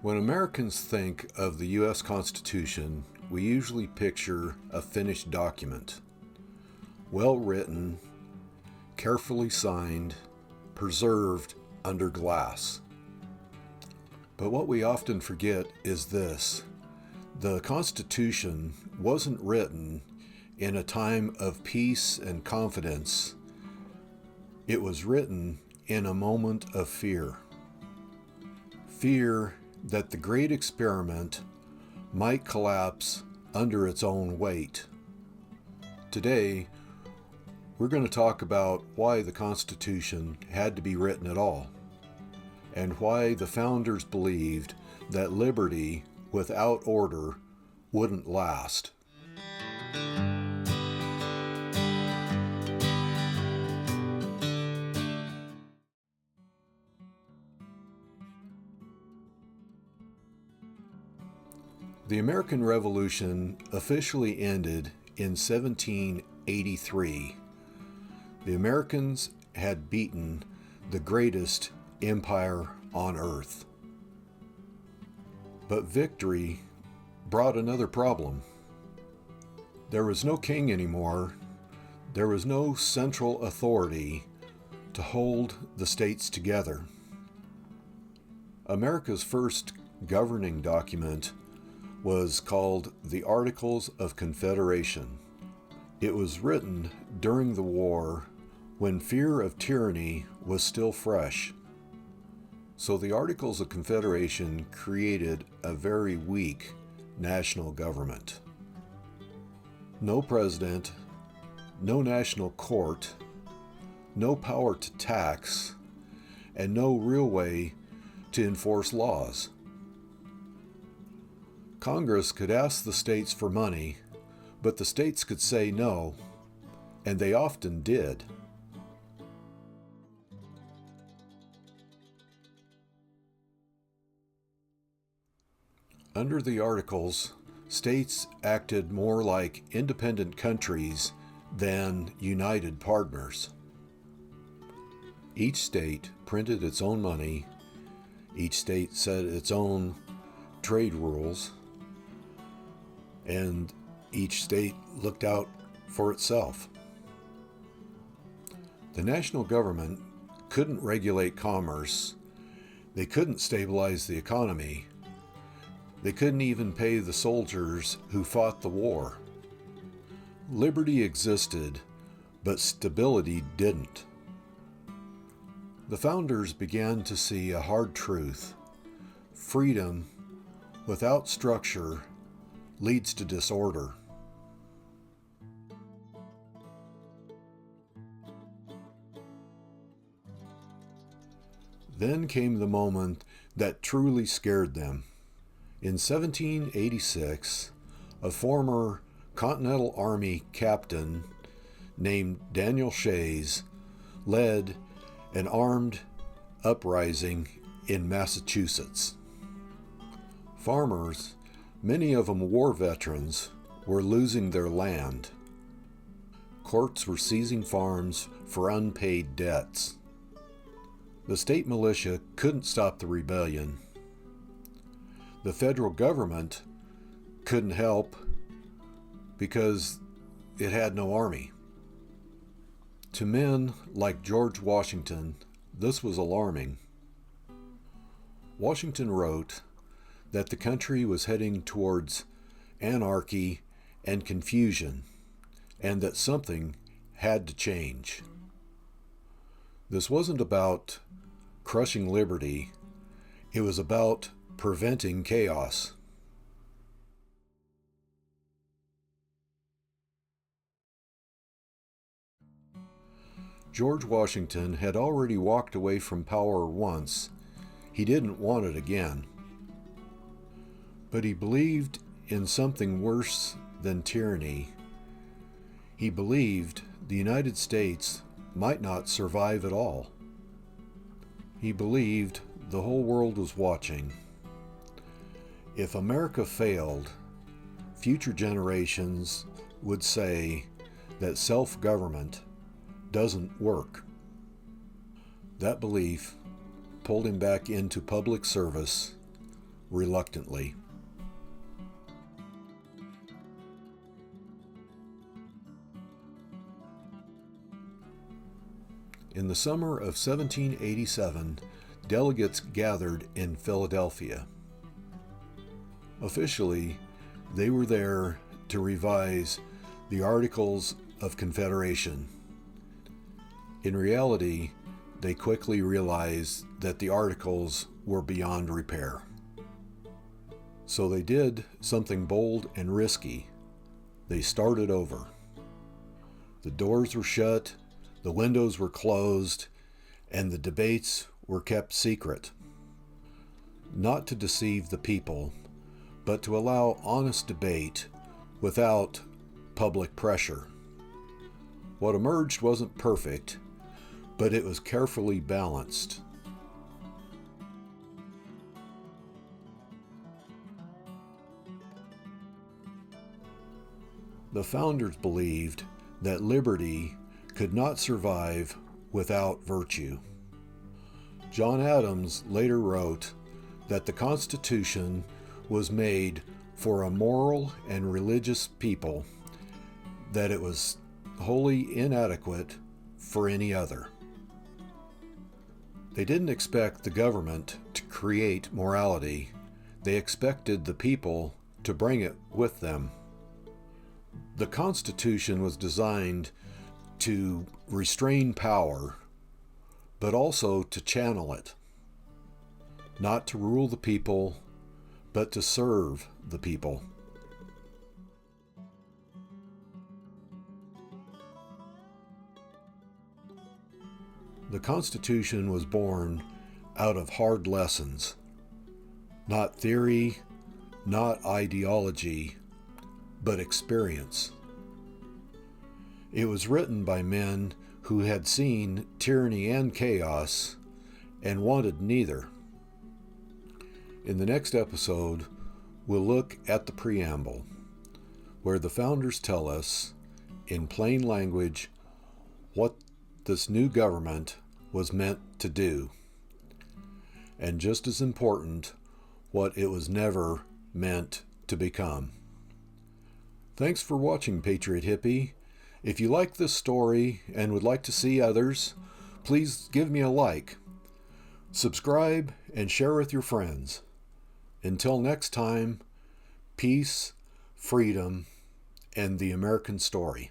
When Americans think of the U.S. Constitution, we usually picture a finished document, well written, carefully signed, preserved under glass. But what we often forget is this: the Constitution wasn't written in a time of peace and confidence. It was written in a moment of fear. Fear that the great experiment might collapse under its own weight. Today, we're going to talk about why the Constitution had to be written at all, and why the founders believed that liberty without order wouldn't last. The American Revolution officially ended in 1783. The Americans had beaten the greatest empire on earth. But victory brought another problem. There was no king anymore. There was no central authority to hold the states together. America's first governing document was called the Articles of Confederation. It was written during the war when fear of tyranny was still fresh. So the Articles of Confederation created a very weak national government. No president, no national court, no power to tax, and no real way to enforce laws. Congress could ask the states for money, but the states could say no, and they often did. Under the Articles, states acted more like independent countries than united partners. Each state printed its own money. Each state set its own trade rules. And each state looked out for itself. The national government couldn't regulate commerce. They couldn't stabilize the economy. They couldn't even pay the soldiers who fought the war. Liberty existed, but stability didn't. The founders began to see a hard truth. Freedom without structure leads to disorder. Then came the moment that truly scared them. In 1786, a former Continental Army captain named Daniel Shays led an armed uprising in Massachusetts. Farmers, many of them war veterans, were losing their land. Courts were seizing farms for unpaid debts. The state militia couldn't stop the rebellion. The federal government couldn't help because it had no army. To men like George Washington, this was alarming. Washington wrote that the country was heading towards anarchy and confusion, and that something had to change. This wasn't about crushing liberty. It was about preventing chaos. George Washington had already walked away from power once. He didn't want it again. But he believed in something worse than tyranny. He believed the United States might not survive at all. He believed the whole world was watching. If America failed, future generations would say that self-government doesn't work. That belief pulled him back into public service reluctantly. In the summer of 1787, delegates gathered in Philadelphia. Officially, they were there to revise the Articles of Confederation. In reality, they quickly realized that the Articles were beyond repair. So they did something bold and risky. They started over. The doors were shut, the windows were closed, and the debates were kept secret. Not to deceive the people, but to allow honest debate without public pressure. What emerged wasn't perfect, but it was carefully balanced. The founders believed that liberty could not survive without virtue. John Adams later wrote that the Constitution was made for a moral and religious people, that it was wholly inadequate for any other. They didn't expect the government to create morality. They expected the people to bring it with them. The Constitution was designed to restrain power, but also to channel it. Not to rule the people, but to serve the people. The Constitution was born out of hard lessons, not theory, not ideology, but experience. It was written by men who had seen tyranny and chaos and wanted neither. In the next episode, we'll look at the preamble, where the founders tell us, in plain language, what this new government was meant to do, and just as important, what it was never meant to become. Thanks for watching, Patriot Hippie. If you like this story and would like to see others, please give me a like, subscribe, and share with your friends. Until next time, peace, freedom, and the American story.